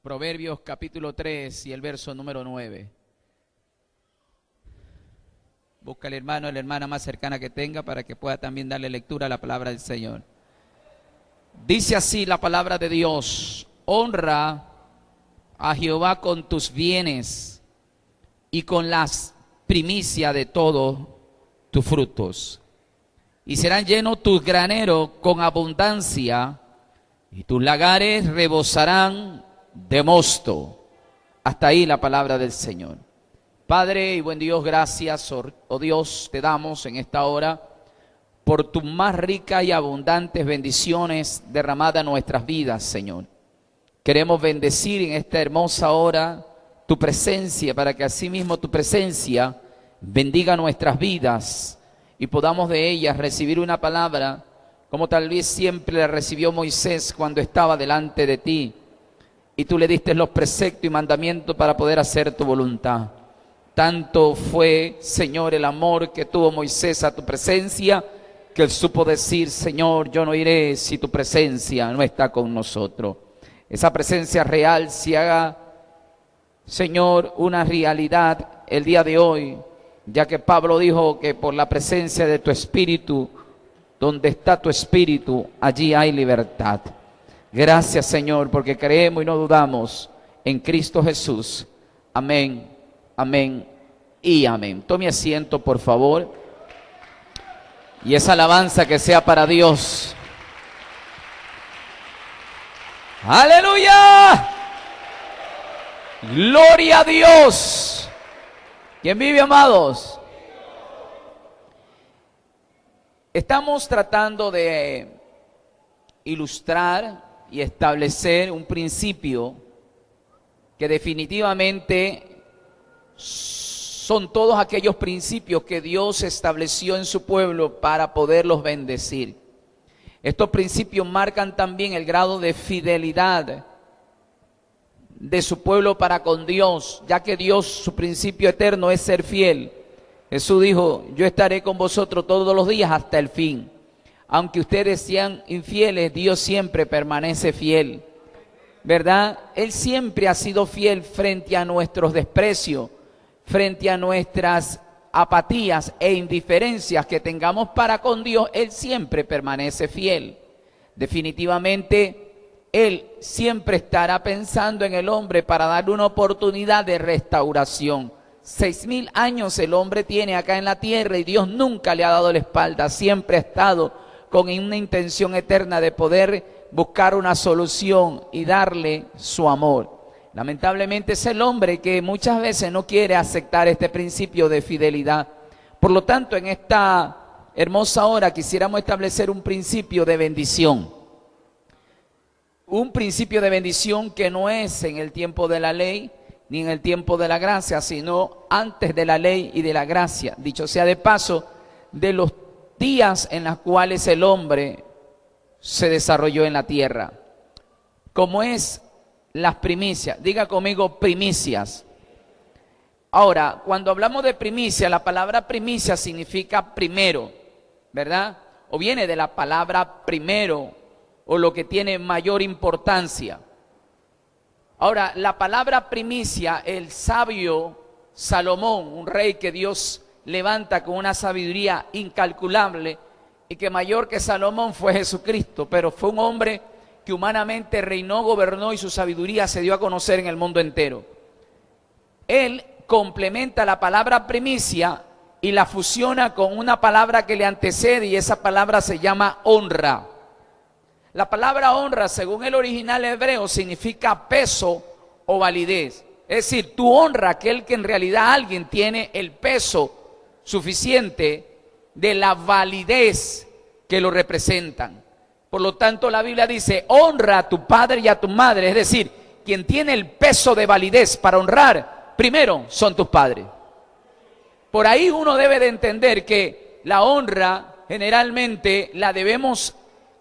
Proverbios capítulo 3 y el verso número 9. Busca al hermano o la hermana más cercana que tenga para que pueda también darle lectura a la palabra del Señor. Dice así la palabra de Dios: honra a Jehová con tus bienes y con las primicias de todos tus frutos. Y serán llenos tus graneros con abundancia, y tus lagares rebosarán de mosto. Hasta ahí la palabra del Señor. Padre y buen Dios, gracias, oh Dios, te damos en esta hora por tus más ricas y abundantes bendiciones derramadas en nuestras vidas, Señor. Queremos bendecir en esta hermosa hora tu presencia, para que asimismo tu presencia bendiga nuestras vidas y podamos de ellas recibir una palabra como tal vez siempre la recibió Moisés cuando estaba delante de ti y tú le diste los preceptos y mandamientos para poder hacer tu voluntad. Tanto fue, Señor, el amor que tuvo Moisés a tu presencia, que él supo decir: Señor, yo no iré si tu presencia no está con nosotros. Esa presencia real se haga, Señor, una realidad el día de hoy, ya que Pablo dijo que por la presencia de tu Espíritu, donde está tu Espíritu, allí hay libertad. Gracias, Señor, porque creemos y no dudamos en Cristo Jesús. Amén, amén y amén. Tome asiento, por favor. Y esa alabanza que sea para Dios. ¡Aleluya! ¡Gloria a Dios! ¿Quién vive, amados? Estamos tratando de ilustrar y establecer un principio que definitivamente son todos aquellos principios que Dios estableció en su pueblo para poderlos bendecir. Estos principios marcan también el grado de fidelidad de su pueblo para con Dios, ya que Dios, su principio eterno es ser fiel. Jesús dijo: yo estaré con vosotros todos los días hasta el fin. Aunque ustedes sean infieles, Dios siempre permanece fiel, ¿verdad? Él siempre ha sido fiel frente a nuestros desprecios, frente a nuestras apatías e indiferencias que tengamos para con Dios. Él siempre permanece fiel. Definitivamente, Él siempre estará pensando en el hombre para darle una oportunidad de restauración. 6,000 años el hombre tiene acá en la tierra y Dios nunca le ha dado la espalda, siempre ha estado con una intención eterna de poder buscar una solución y darle su amor. Lamentablemente es el hombre que muchas veces no quiere aceptar este principio de fidelidad. Por lo tanto, en esta hermosa hora quisiéramos establecer un principio de bendición. Un principio de bendición que no es en el tiempo de la ley ni en el tiempo de la gracia, sino antes de la ley y de la gracia. Dicho sea de paso, de los días en los cuales el hombre se desarrolló en la tierra. Como es las primicias. Diga conmigo: primicias. Ahora, cuando hablamos de primicia, la palabra primicia significa primero, ¿verdad? O viene de la palabra primero, o lo que tiene mayor importancia. Ahora, la palabra primicia, el sabio Salomón, un rey que Dios levanta con una sabiduría incalculable, y que mayor que Salomón fue Jesucristo, pero fue un hombre que humanamente reinó, gobernó y su sabiduría se dio a conocer en el mundo entero. Él complementa la palabra primicia y la fusiona con una palabra que le antecede, y esa palabra se llama honra. La palabra honra, según el original hebreo, significa peso o validez. Es decir, tú honras a aquel que en realidad alguien tiene el peso suficiente de la validez que lo representan. Por lo tanto, la Biblia dice: honra a tu padre y a tu madre. Es decir, quien tiene el peso de validez para honrar, primero son tus padres. Por ahí uno debe de entender que la honra generalmente la debemos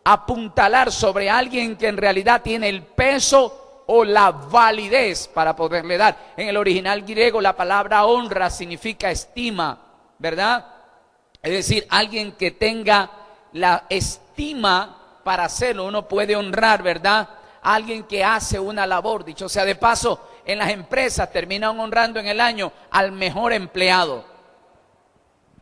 apuntalar sobre alguien que en realidad tiene el peso o la validez para poderle dar. En el original griego la palabra honra significa estima, ¿verdad? Es decir, alguien que tenga la estima para hacerlo. Uno puede honrar, ¿verdad?, a alguien que hace una labor. Dicho sea de paso, en las empresas terminan honrando en el año al mejor empleado.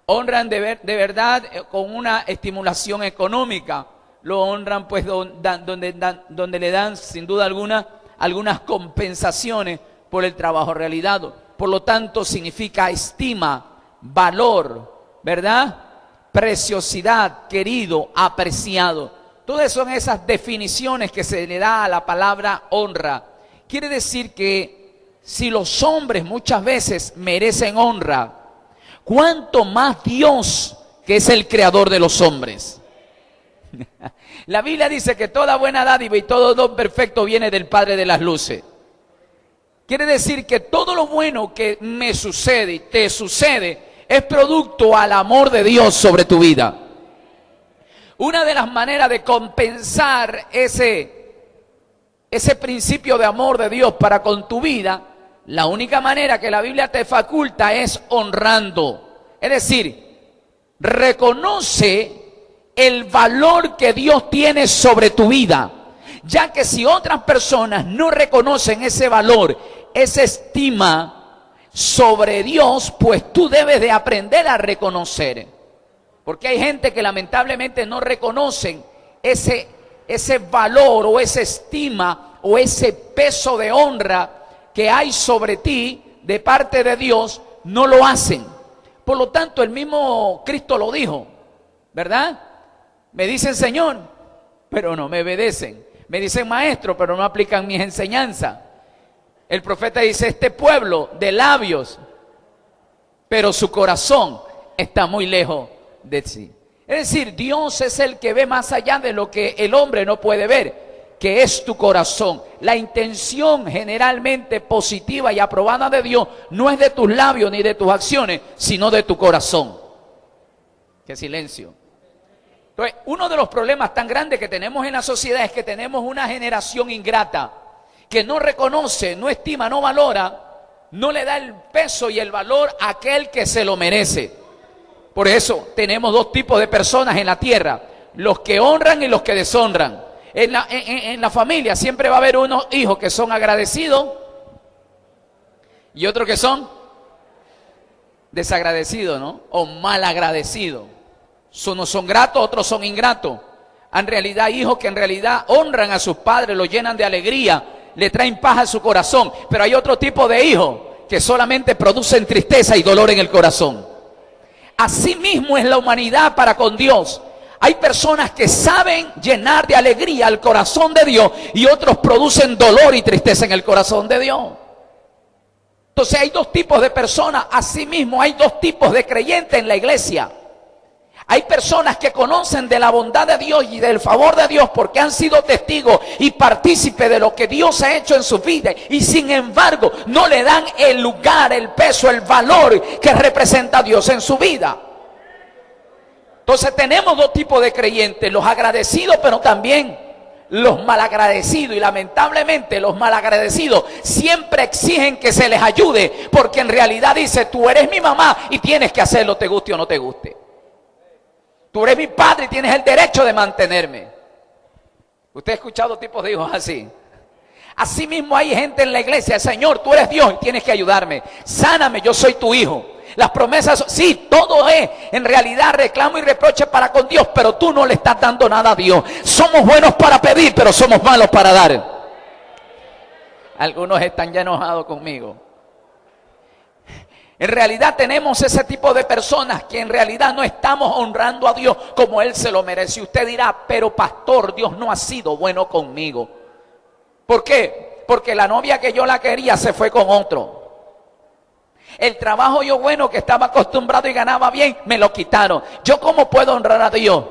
Honran de verdad con una estimulación económica. Lo honran pues donde le dan sin duda alguna algunas compensaciones por el trabajo realizado. Por lo tanto significa estima, valor, ¿verdad? Preciosidad, querido, apreciado. Todas son esas definiciones que se le da a la palabra honra. Quiere decir que si los hombres muchas veces merecen honra, ¿cuánto más Dios, que es el creador de los hombres? La Biblia dice que toda buena dádiva y todo don perfecto viene del Padre de las luces. Quiere decir que todo lo bueno que me sucede y te sucede es producto al amor de Dios sobre tu vida. Una de las maneras de compensar ese principio de amor de Dios para con tu vida, la única manera que la Biblia te faculta es honrando. Es decir, reconoce el valor que Dios tiene sobre tu vida, ya que si otras personas no reconocen ese valor, esa estima sobre Dios, pues tú debes de aprender a reconocer. Porque hay gente que lamentablemente no reconocen ese valor o esa estima o ese peso de honra que hay sobre ti de parte de Dios, no lo hacen. Por lo tanto, el mismo Cristo lo dijo, ¿verdad? Me dicen Señor, pero no me obedecen. Me dicen Maestro, pero no aplican mis enseñanzas. El profeta dice, este pueblo de labios, pero su corazón está muy lejos de sí. Es decir, Dios es el que ve más allá de lo que el hombre no puede ver, que es tu corazón. La intención generalmente positiva y aprobada de Dios no es de tus labios ni de tus acciones, sino de tu corazón. ¡Qué silencio! Entonces, uno de los problemas tan grandes que tenemos en la sociedad es que tenemos una generación ingrata que no reconoce, no estima, no valora, no le da el peso y el valor a aquel que se lo merece. Por eso tenemos dos tipos de personas en la tierra, los que honran y los que deshonran. En la familia siempre va a haber unos hijos que son agradecidos y otros que son desagradecidos, ¿no? O mal agradecidos. Unos son gratos, otros son ingratos. En realidad, hijos que en realidad honran a sus padres, los llenan de alegría, le traen paz a su corazón. Pero hay otro tipo de hijos que solamente producen tristeza y dolor en el corazón. Así mismo es la humanidad para con Dios. Hay personas que saben llenar de alegría al corazón de Dios y otros producen dolor y tristeza en el corazón de Dios. Entonces hay dos tipos de personas. Así mismo hay dos tipos de creyentes en la iglesia. Hay personas que conocen de la bondad de Dios y del favor de Dios porque han sido testigos y partícipes de lo que Dios ha hecho en su vida y sin embargo no le dan el lugar, el peso, el valor que representa Dios en su vida. Entonces tenemos dos tipos de creyentes, los agradecidos pero también los malagradecidos, y lamentablemente los malagradecidos siempre exigen que se les ayude porque en realidad dice, tú eres mi mamá y tienes que hacerlo te guste o no te guste. Tú eres mi padre y tienes el derecho de mantenerme. ¿Usted ha escuchado tipos de hijos así? Así mismo hay gente en la iglesia, Señor, tú eres Dios y tienes que ayudarme. Sáname, yo soy tu hijo. Las promesas, sí, todo es en realidad reclamo y reproche para con Dios, pero tú no le estás dando nada a Dios. Somos buenos para pedir, pero somos malos para dar. Algunos están ya enojados conmigo. En realidad tenemos ese tipo de personas que en realidad no estamos honrando a Dios como Él se lo merece. Y usted dirá, pero pastor, Dios no ha sido bueno conmigo. ¿Por qué? Porque la novia que yo la quería se fue con otro. El trabajo yo bueno que estaba acostumbrado y ganaba bien, me lo quitaron. ¿Yo cómo puedo honrar a Dios?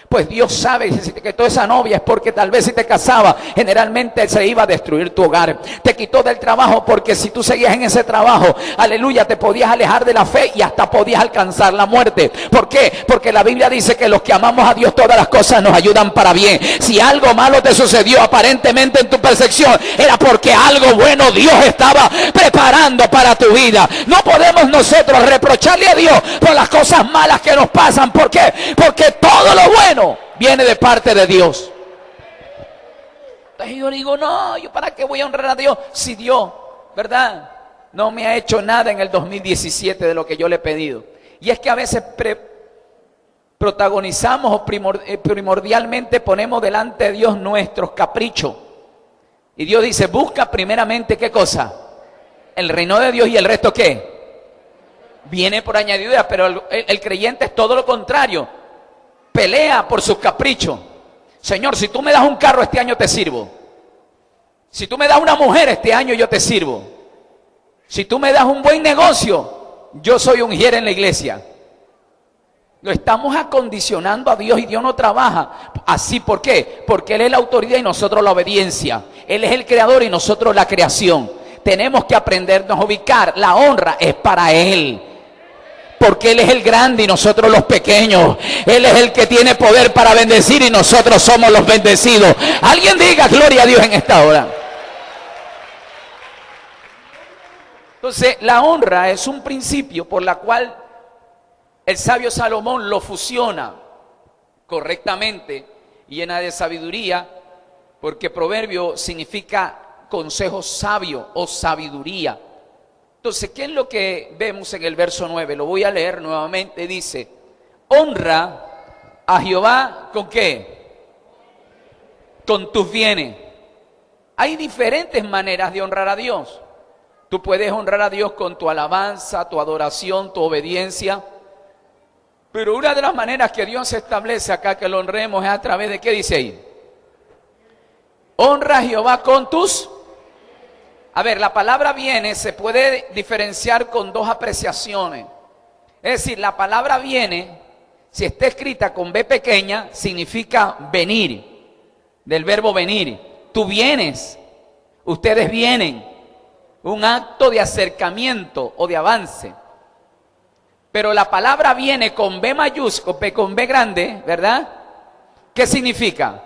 Pues Dios sabe que toda esa novia es porque tal vez si te casabas, generalmente se iba a destruir tu hogar. Te quitó del trabajo porque si tú seguías en ese trabajo, aleluya, te podías alejar de la fe y hasta podías alcanzar la muerte. ¿Por qué? Porque la Biblia dice que los que amamos a Dios todas las cosas nos ayudan para bien. Si algo malo te sucedió aparentemente en tu percepción, era porque algo bueno Dios estaba preparando para tu vida. No podemos nosotros reprocharle a Dios por las cosas malas que nos pasan. ¿Por qué? Porque todo lo bueno viene de parte de Dios. Entonces yo digo, no, ¿yo para qué voy a honrar a Dios si Dios, ¿verdad?, no me ha hecho nada en el 2017 de lo que yo le he pedido. Y es que a veces protagonizamos o primordialmente ponemos delante de Dios nuestros caprichos. Y Dios dice, busca primeramente, ¿qué cosa? El reino de Dios, y el resto, ¿qué? Viene por añadidura. Pero el creyente es todo lo contrario. Pelea por sus caprichos. Señor, si tú me das un carro este año te sirvo. Si tú me das una mujer este año yo te sirvo. Si tú me das un buen negocio, yo soy un ujier en la iglesia. Lo estamos acondicionando a Dios y Dios no trabaja así. ¿Por qué? Porque Él es la autoridad y nosotros la obediencia. Él es el creador y nosotros la creación. Tenemos que aprendernos a ubicar. La honra es para Él. Porque Él es el grande y nosotros los pequeños. Él es el que tiene poder para bendecir y nosotros somos los bendecidos. Alguien diga gloria a Dios en esta hora. Entonces, la honra es un principio por la cual el sabio Salomón lo fusiona correctamente y llena de sabiduría, porque proverbio significa consejo sabio o sabiduría. Entonces, ¿qué es lo que vemos en el verso 9? Lo voy a leer nuevamente. Dice, honra a Jehová, ¿con qué? Con tus bienes. Hay diferentes maneras de honrar a Dios. Tú puedes honrar a Dios con tu alabanza, tu adoración, tu obediencia. Pero una de las maneras que Dios establece acá que lo honremos es a través de, ¿qué dice ahí? Honra a Jehová con tus... A ver, la palabra viene se puede diferenciar con dos apreciaciones. Es decir, la palabra viene, si está escrita con B pequeña, significa venir, del verbo venir. Tú vienes, ustedes vienen. Un acto de acercamiento o de avance. Pero la palabra viene con B mayúscula, con B grande, ¿verdad? ¿Qué significa?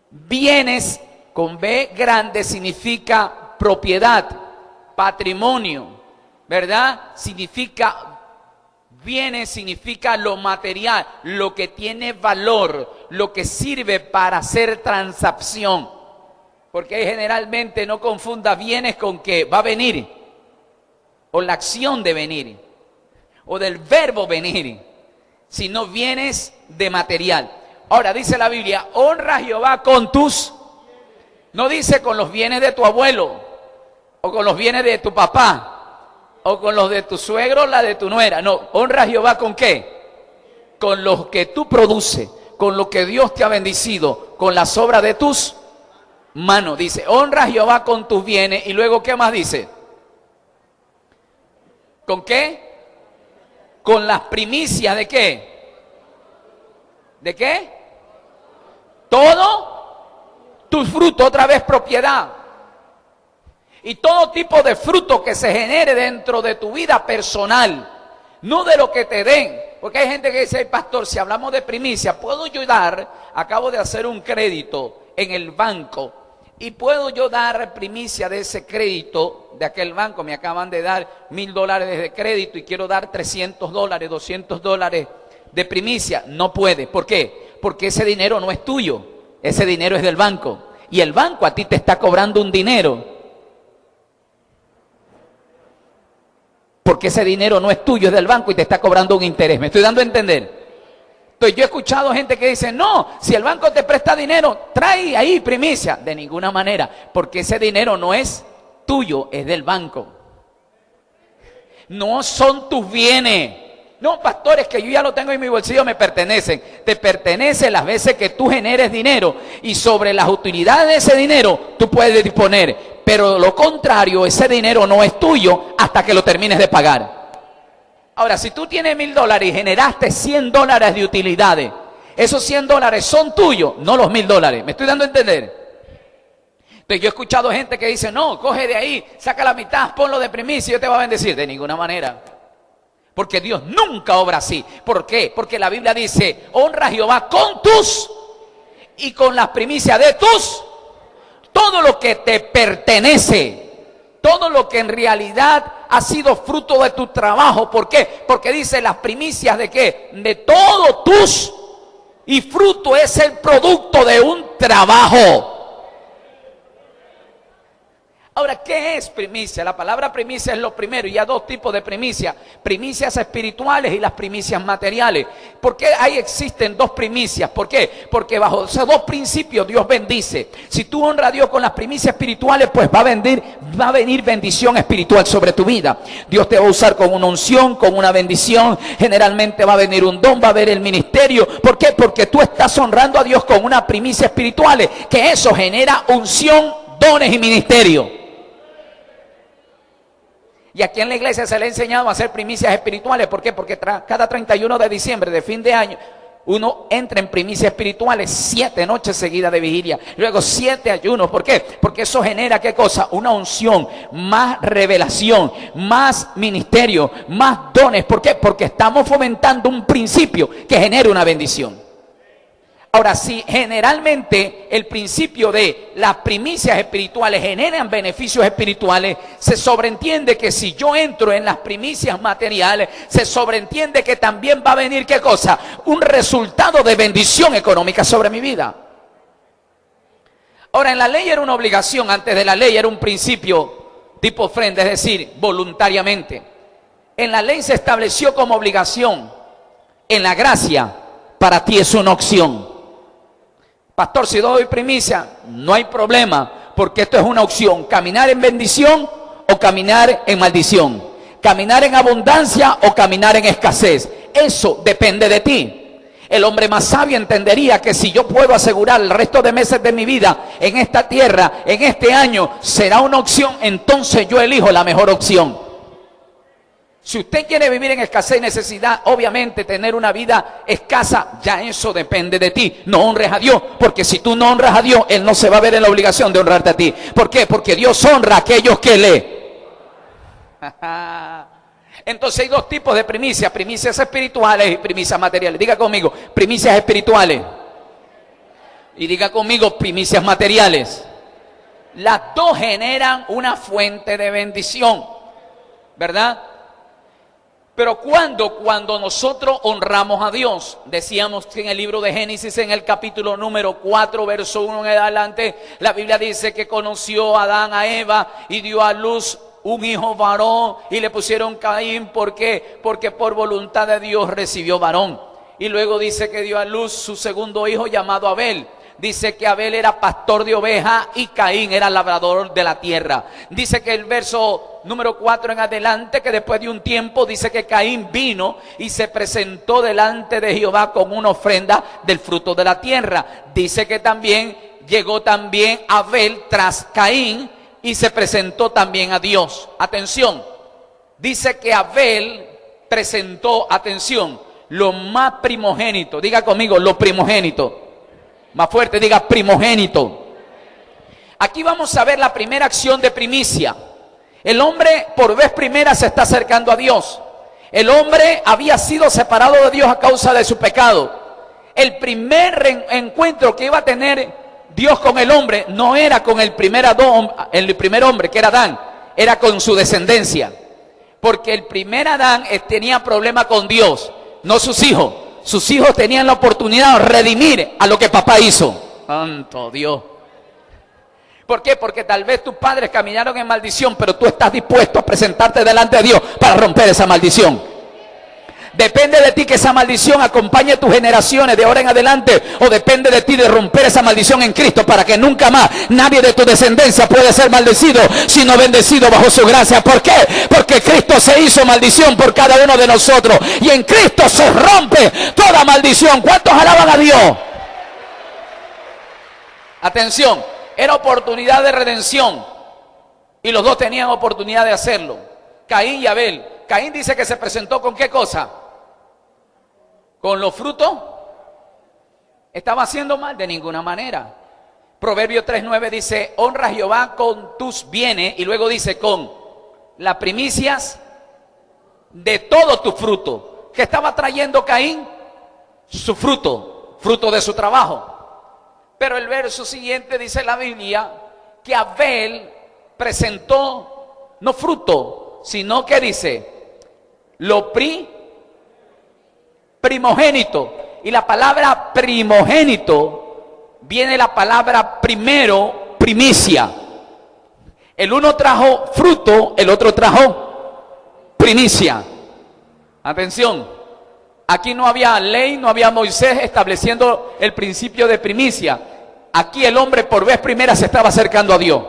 Bienes con B grande significa propiedad, patrimonio, ¿verdad? Significa, bienes significa lo material, lo que tiene valor, lo que sirve para hacer transacción. Porque generalmente no confunda bienes con que va a venir, o la acción de venir, o del verbo venir, sino bienes de material. Ahora dice la Biblia, honra a Jehová con tus, no dice con los bienes de tu abuelo, o con los bienes de tu papá, o con los de tu suegro, la de tu nuera. No, honra a Jehová ¿con qué? Con los que tú produces, con lo que Dios te ha bendecido, con las obras de tus manos. Dice, honra a Jehová con tus bienes. Y luego, ¿qué más dice? ¿Con qué? Con las primicias de qué. ¿De qué? Todo tus frutos, otra vez propiedad. Y todo tipo de fruto que se genere dentro de tu vida personal, no de lo que te den. Porque hay gente que dice, hey, pastor, si hablamos de primicia, ¿puedo yo dar? Acabo de hacer un crédito en el banco y puedo yo dar primicia de ese crédito de aquel banco. Me acaban de dar $1,000 de crédito y quiero dar $300, $200 de primicia. No puede. ¿Por qué? Porque ese dinero no es tuyo. Ese dinero es del banco. Y el banco a ti te está cobrando un dinero. Porque ese dinero no es tuyo, es del banco y te está cobrando un interés. ¿Me estoy dando a entender? Entonces yo he escuchado gente que dice, no, si el banco te presta dinero, trae ahí primicia. De ninguna manera, porque ese dinero no es tuyo, es del banco. No son tus bienes. No, pastores, que yo ya lo tengo en mi bolsillo, me pertenecen. Te pertenece las veces que tú generes dinero y sobre las utilidades de ese dinero tú puedes disponer. Pero lo contrario, ese dinero no es tuyo hasta que lo termines de pagar. Ahora, si tú tienes $1,000 y generaste $100 de utilidades, esos $100 son tuyos, no los $1,000. ¿Me estoy dando a entender? Entonces yo he escuchado gente que dice, no, coge de ahí, saca la mitad, ponlo de primicia y yo te voy a bendecir. De ninguna manera. Porque Dios nunca obra así. ¿Por qué? Porque la Biblia dice, honra a Jehová con tus y con las primicias de tus. Todo lo que te pertenece. Todo lo que en realidad ha sido fruto de tu trabajo. ¿Por qué? Porque dice las primicias de qué? De todo tus. Y fruto es el producto de un trabajo. Ahora, ¿qué es primicia? La palabra primicia es lo primero, y hay dos tipos de primicia: primicias espirituales y las primicias materiales. ¿Por qué existen dos primicias? ¿Por qué? Porque bajo esos dos principios Dios bendice. Si tú honras a Dios con las primicias espirituales, pues va a venir bendición espiritual sobre tu vida. Dios te va a usar con una unción, con una bendición. Generalmente va a venir un don, va a haber el ministerio. ¿Por qué? Porque tú estás honrando a Dios con una primicia espiritual, que eso genera unción, dones y ministerio. Y aquí en la iglesia se le ha enseñado a hacer primicias espirituales. ¿Por qué? Porque cada 31 de diciembre de fin de año uno entra en primicias espirituales, 7 noches seguidas de vigilia, luego 7 ayunos. ¿Por qué? Porque eso genera, ¿qué cosa? Una unción, más revelación, más ministerio, más dones. ¿Por qué? Porque estamos fomentando un principio que genere una bendición. Ahora, si generalmente el principio de las primicias espirituales generan beneficios espirituales, se sobreentiende que si yo entro en las primicias materiales, se sobreentiende que también va a venir, ¿qué cosa? Un resultado de bendición económica sobre mi vida. Ahora, en la ley era una obligación, antes de la ley era un principio tipo ofrenda, es decir, voluntariamente. En la ley se estableció como obligación, en la gracia, para ti es una opción. Pastor, si doy primicia, no hay problema, porque esto es una opción: caminar en bendición o caminar en maldición, caminar en abundancia o caminar en escasez. Eso depende de ti. El hombre más sabio entendería que si yo puedo asegurar el resto de meses de mi vida en esta tierra, en este año, será una opción, entonces yo elijo la mejor opción. Si usted quiere vivir en escasez y necesidad, obviamente tener una vida escasa, ya eso depende de ti. No honres a Dios, porque si tú no honras a Dios, Él no se va a ver en la obligación de honrarte a ti. ¿Por qué? Porque Dios honra a aquellos que lee. Entonces hay dos tipos de primicias: primicias espirituales y primicias materiales. Diga conmigo, primicias espirituales. Y diga conmigo, primicias materiales. Las dos generan una fuente de bendición, ¿verdad? Pero cuando nosotros honramos a Dios, decíamos que en el libro de Génesis, en el capítulo número 4, verso 1 en adelante, la Biblia dice que conoció Adán a Eva y dio a luz un hijo varón, y le pusieron Caín. ¿Por qué? Porque por voluntad de Dios recibió varón. Y luego dice que dio a luz su segundo hijo, llamado Abel. Dice que Abel era pastor de ovejas y Caín era labrador de la tierra. Dice que el verso número 4 en adelante, que después de un tiempo, dice que Caín vino y se presentó delante de Jehová con una ofrenda del fruto de la tierra. Dice que también llegó también Abel tras Caín y se presentó también a Dios. Atención, dice que Abel presentó, atención, lo más primogénito. Diga conmigo, lo primogénito. Más fuerte, diga primogénito. Aquí vamos a ver la primera acción de primicia. El hombre por vez primera se está acercando a Dios. El hombre había sido separado de Dios a causa de su pecado. El primer encuentro que iba a tener Dios con el hombre no era con el primer hombre, que era Adán, era con su descendencia. Porque el primer Adán tenía problema con Dios, no sus hijos. Sus hijos tenían la oportunidad de redimir a lo que papá hizo. Santo Dios. ¿Por qué? Porque tal vez tus padres caminaron en maldición, pero tú estás dispuesto a presentarte delante de Dios para romper esa maldición. Depende de ti que esa maldición acompañe a tus generaciones de ahora en adelante, o depende de ti de romper esa maldición en Cristo, para que nunca más nadie de tu descendencia pueda ser maldecido, sino bendecido bajo su gracia. ¿Por qué? Porque Cristo se hizo maldición por cada uno de nosotros, y en Cristo se rompe toda maldición. ¿Cuántos alaban a Dios? Atención, era oportunidad de redención, y los dos tenían oportunidad de hacerlo. Caín y Abel. Caín dice que se presentó ¿con qué cosa? ¿Con los frutos? ¿Estaba haciendo mal? De ninguna manera. Proverbio 3:9 dice: honra a Jehová con tus bienes, y luego dice: con las primicias de todo tu fruto. ¿Qué estaba trayendo Caín? Su fruto, fruto de su trabajo. Pero el verso siguiente dice la Biblia que Abel presentó no fruto, sino que dice lo primogénito. Y la palabra primogénito viene la palabra primero, primicia. El uno trajo fruto, el otro trajo primicia. Atención, aquí no había ley, no había Moisés estableciendo el principio de primicia. Aquí el hombre por vez primera se estaba acercando a Dios.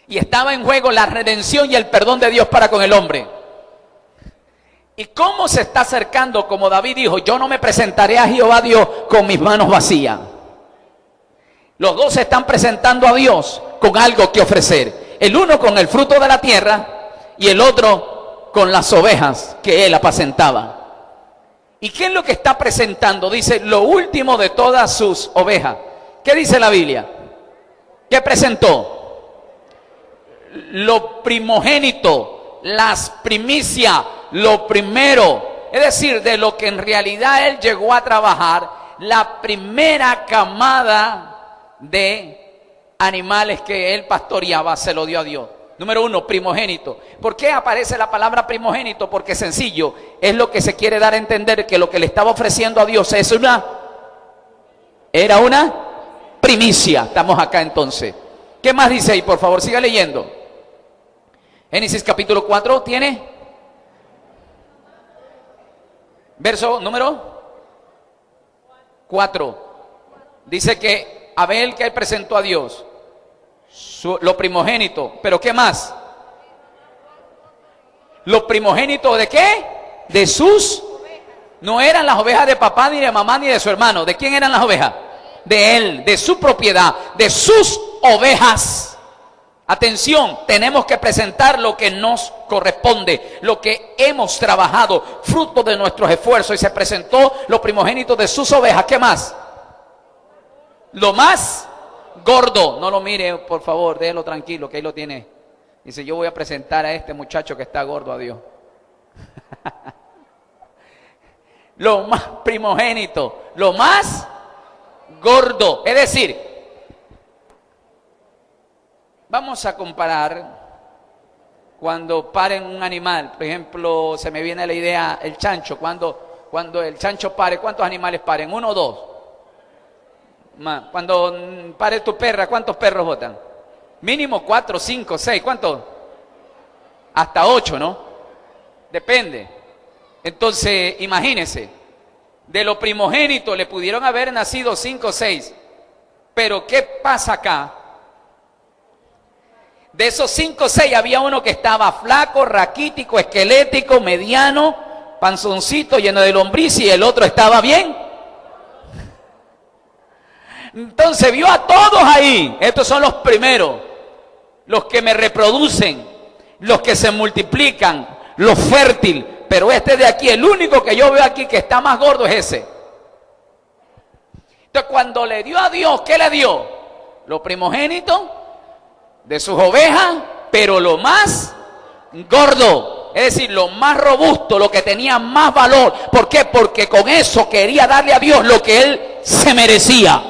Y estaba en juego la redención y el perdón de Dios para con el hombre. ¿Y cómo se está acercando? Como David dijo, yo no me presentaré a Jehová Dios con mis manos vacías. Los dos se están presentando a Dios con algo que ofrecer. El uno con el fruto de la tierra y el otro con las ovejas que él apacentaba. ¿Y qué es lo que está presentando? Dice, lo último de todas sus ovejas. ¿Qué dice la Biblia? ¿Qué presentó? Lo primogénito, las primicias, lo primero. Es decir, de lo que en realidad él llegó a trabajar, la primera camada de animales que él pastoreaba se lo dio a Dios. Número uno, primogénito. ¿Por qué aparece la palabra primogénito? Porque sencillo, es lo que se quiere dar a entender, que lo que le estaba ofreciendo a Dios era una primicia. Estamos acá entonces. ¿Qué más dice ahí? Por favor, siga leyendo. Génesis capítulo 4, ¿tiene? Verso número 4. Dice que Abel, que él presentó a Dios lo primogénito, pero ¿qué más? ¿Lo primogénito de qué? De sus, no eran las ovejas de papá, ni de mamá, ni de su hermano. ¿De quién eran las ovejas? De él, de su propiedad, de sus ovejas. Atención, tenemos que presentar lo que nos corresponde, lo que hemos trabajado, fruto de nuestros esfuerzos, y se presentó lo primogénito de sus ovejas. ¿Qué más? Lo más gordo. No lo mire, por favor, déjelo tranquilo, que ahí lo tiene. Dice, yo voy a presentar a este muchacho que está gordo a Dios. Lo más primogénito, lo más gordo. Es decir, vamos a comparar cuando paren un animal. Por ejemplo, se me viene la idea, el chancho. Cuando el chancho pare, ¿cuántos animales paren? ¿Uno o dos? Cuando pare tu perra, ¿cuántos perros botan? Mínimo 4, 5, 6, ¿cuántos? Hasta 8, ¿no? Depende. Entonces, imagínense, de lo primogénito le pudieron haber nacido 5 o 6. Pero ¿qué pasa acá? De esos 5 o 6 había uno que estaba flaco, raquítico, esquelético, mediano, panzoncito, lleno de lombriz, y el otro estaba bien. Entonces vio a todos ahí. Estos son los primeros, los que me reproducen, los que se multiplican, los fértiles. Pero este de aquí, el único que yo veo aquí que está más gordo es ese. Entonces cuando le dio a Dios, ¿qué le dio? Lo primogénito de sus ovejas, pero lo más gordo. Es decir, lo más robusto, lo que tenía más valor. ¿Por qué? Porque con eso quería darle a Dios lo que él se merecía.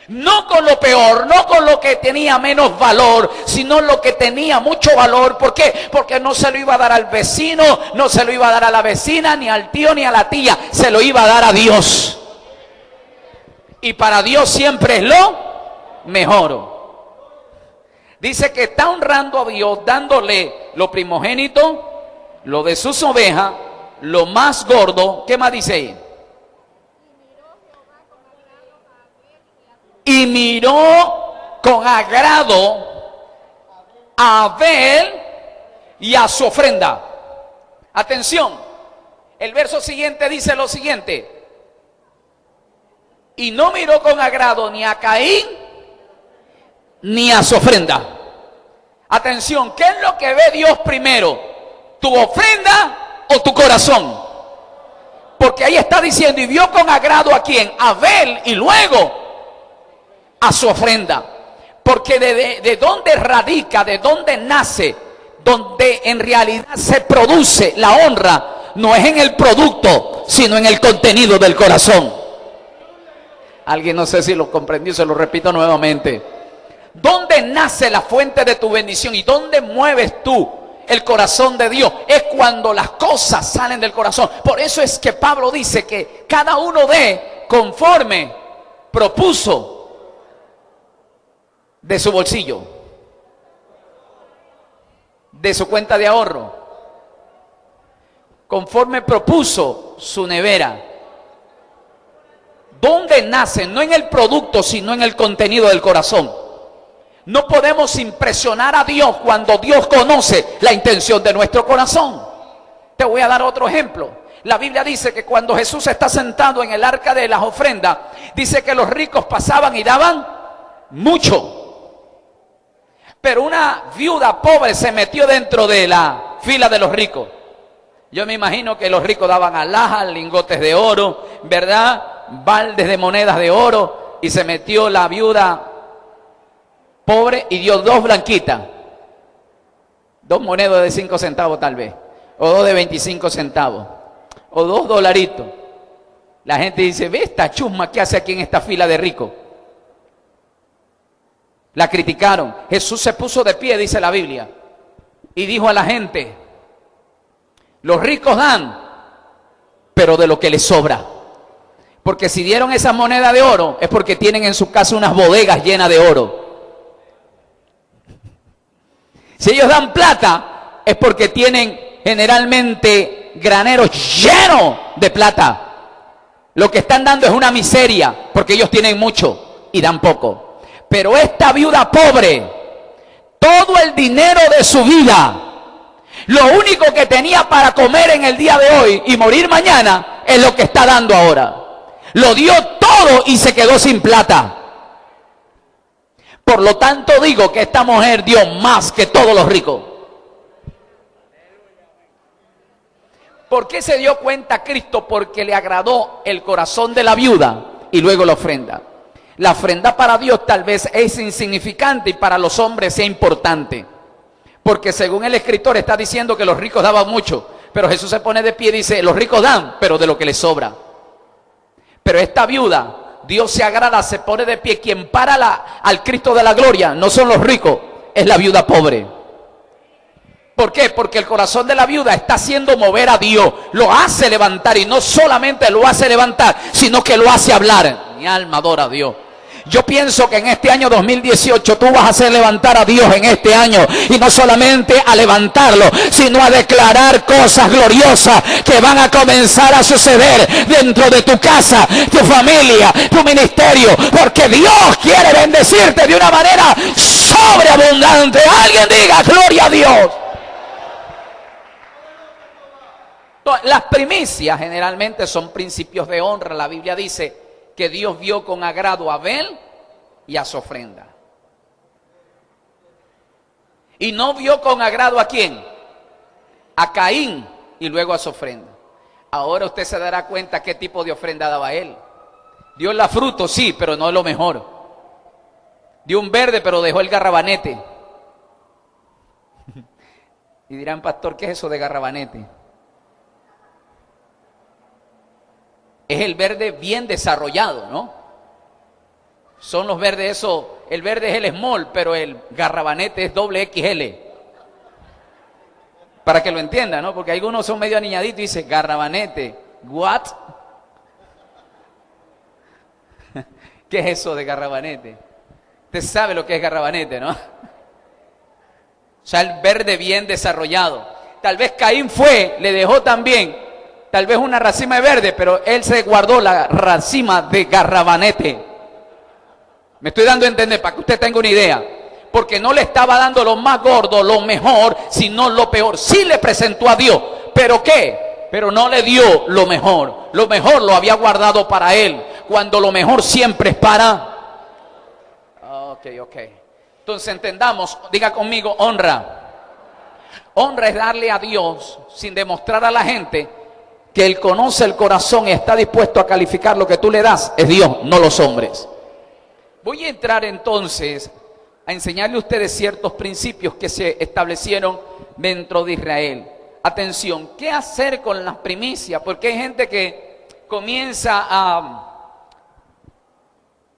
No con lo peor, no con lo que tenía menos valor, sino lo que tenía mucho valor. ¿Por qué? Porque no se lo iba a dar al vecino, no se lo iba a dar a la vecina, ni al tío, ni a la tía. Se lo iba a dar a Dios. Y para Dios siempre es lo mejor. Dice que está honrando a Dios, dándole lo primogénito, lo de sus ovejas, lo más gordo. ¿Qué más dice ahí? Y miró con agrado a Abel y a su ofrenda. Atención, el verso siguiente dice lo siguiente: y no miró con agrado ni a Caín ni a su ofrenda. Atención, ¿qué es lo que ve Dios primero? ¿Tu ofrenda o tu corazón? Porque ahí está diciendo, y vio con agrado a quién, a Abel, y luego a su ofrenda. Porque de dónde radica, de dónde nace, donde en realidad se produce la honra, no es en el producto, sino en el contenido del corazón. Alguien, no sé si lo comprendió, se lo repito nuevamente. ¿Dónde nace la fuente de tu bendición y dónde mueves tú el corazón de Dios? Es cuando las cosas salen del corazón. Por eso es que Pablo dice que cada uno dé conforme propuso de su bolsillo, de su cuenta de ahorro, conforme propuso su nevera. ¿Dónde nace? No en el producto, sino en el contenido del corazón. No podemos impresionar a Dios cuando Dios conoce la intención de nuestro corazón. Te voy a dar otro ejemplo. La Biblia dice que cuando Jesús está sentado en el arca de las ofrendas, dice que los ricos pasaban y daban mucho. Pero una viuda pobre se metió dentro de la fila de los ricos. Yo me imagino que los ricos daban alhajas, lingotes de oro, ¿verdad? Baldes de monedas de oro, y se metió la viuda pobre y dio 2 blanquitas, 2 monedas de 5 centavos tal vez, o 2 de 25 centavos, o 2 dolaritos. La gente dice, ve esta chusma que hace aquí en esta fila de ricos. La criticaron. Jesús se puso de pie, dice la Biblia, y dijo a la gente, los ricos dan, pero de lo que les sobra. Porque si dieron esa moneda de oro, es porque tienen en su casa unas bodegas llenas de oro. Si ellos dan plata, es porque tienen generalmente graneros llenos de plata. Lo que están dando es una miseria, porque ellos tienen mucho y dan poco. Pero esta viuda pobre, todo el dinero de su vida, lo único que tenía para comer en el día de hoy y morir mañana, es lo que está dando ahora. Lo dio todo y se quedó sin plata. Por lo tanto digo que esta mujer dio más que todos los ricos. ¿Por qué se dio cuenta Cristo? Porque le agradó el corazón de la viuda y luego la ofrenda. La ofrenda para Dios tal vez es insignificante y para los hombres es importante. Porque según el escritor está diciendo que los ricos daban mucho. Pero Jesús se pone de pie y dice, los ricos dan, pero de lo que les sobra. Pero esta viuda, Dios se agrada, se pone de pie. Quien para al Cristo de la gloria no son los ricos, es la viuda pobre. ¿Por qué? Porque el corazón de la viuda está haciendo mover a Dios. Lo hace levantar, y no solamente lo hace levantar, sino que lo hace hablar. Mi alma adora a Dios. Yo pienso que en este año 2018 tú vas a hacer levantar a Dios en este año, y no solamente a levantarlo, sino a declarar cosas gloriosas que van a comenzar a suceder dentro de tu casa, tu familia, tu ministerio, porque Dios quiere bendecirte de una manera sobreabundante. Alguien diga gloria a Dios. Las primicias generalmente son principios de honra. La Biblia dice que Dios vio con agrado a Abel y a su ofrenda. Y no vio con agrado ¿a quién? A Caín y luego a su ofrenda. Ahora usted se dará cuenta qué tipo de ofrenda daba él. Dio la fruto, sí, pero no es lo mejor. Dio un verde, pero dejó el garrabanete. Y dirán, pastor, ¿qué es eso de garrabanete? Es el verde bien desarrollado, ¿no? Son los verdes, eso, el verde es el small, pero el garrabanete es doble XL. Para que lo entiendan, ¿no? Porque algunos son medio aniñaditos y dicen, garrabanete, ¿what? ¿Qué es eso de garrabanete? Usted sabe lo que es garrabanete, ¿no? O sea, el verde bien desarrollado. Tal vez Caín le dejó también tal vez una racima de verde, pero él se guardó la racima de garrabanete. Me estoy dando a entender para que usted tenga una idea. Porque no le estaba dando lo más gordo, lo mejor, sino lo peor. Sí le presentó a Dios, ¿pero qué? Pero no le dio lo mejor. Lo mejor lo había guardado para él, cuando lo mejor siempre es para... Ok. Entonces entendamos, diga conmigo, honra. Honra es darle a Dios, sin demostrar a la gente que Él conoce el corazón y está dispuesto a calificar lo que tú le das, es Dios, no los hombres. Voy a entrar entonces a enseñarle a ustedes ciertos principios que se establecieron dentro de Israel. Atención, ¿qué hacer con las primicias? Porque hay gente que comienza a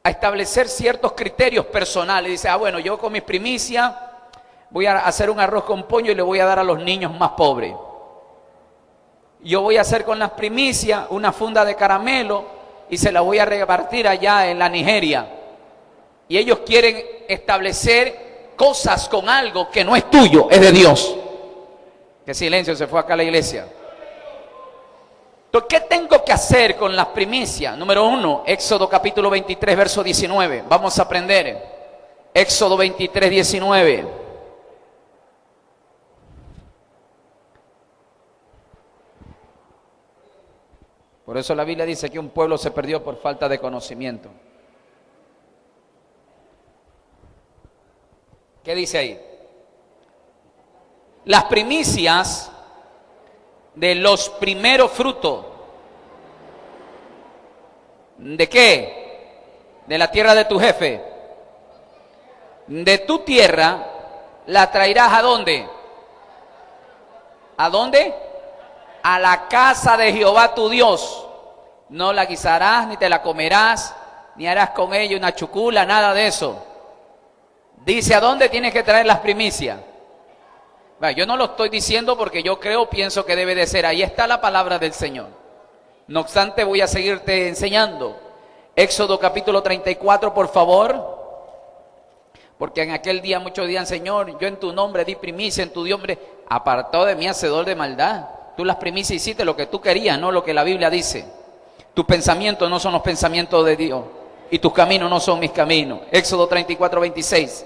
establecer ciertos criterios personales. Dice, bueno, yo con mis primicias voy a hacer un arroz con pollo y le voy a dar a los niños más pobres. Yo voy a hacer con las primicias una funda de caramelo y se la voy a repartir allá en la Nigeria. Y ellos quieren establecer cosas con algo que no es tuyo, es de Dios. Qué silencio se fue acá a la iglesia. Entonces, ¿qué tengo que hacer con las primicias? Número 1, Éxodo capítulo 23, verso 19. Vamos a aprender. Éxodo 23, 19. Por eso la Biblia dice que un pueblo se perdió por falta de conocimiento. ¿Qué dice ahí? Las primicias de los primeros frutos. ¿De qué? De la tierra de tu jefe. De tu tierra la traerás ¿a dónde? ¿A dónde? A la casa de Jehová tu Dios. No la guisarás, ni te la comerás, ni harás con ella una chucula, nada de eso. Dice, ¿a dónde tienes que traer las primicias? Bueno, yo no lo estoy diciendo porque yo pienso que debe de ser. Ahí está la palabra del Señor. No obstante, voy a seguirte enseñando. Éxodo capítulo 34, por favor. Porque en aquel día muchos dirán, Señor, yo en tu nombre di primicia, en tu nombre apartó de mí hacedor de maldad. Tú las primicias hiciste lo que tú querías, no lo que la Biblia dice. Tus pensamientos no son los pensamientos de Dios. Y tus caminos no son mis caminos. Éxodo 34, 26.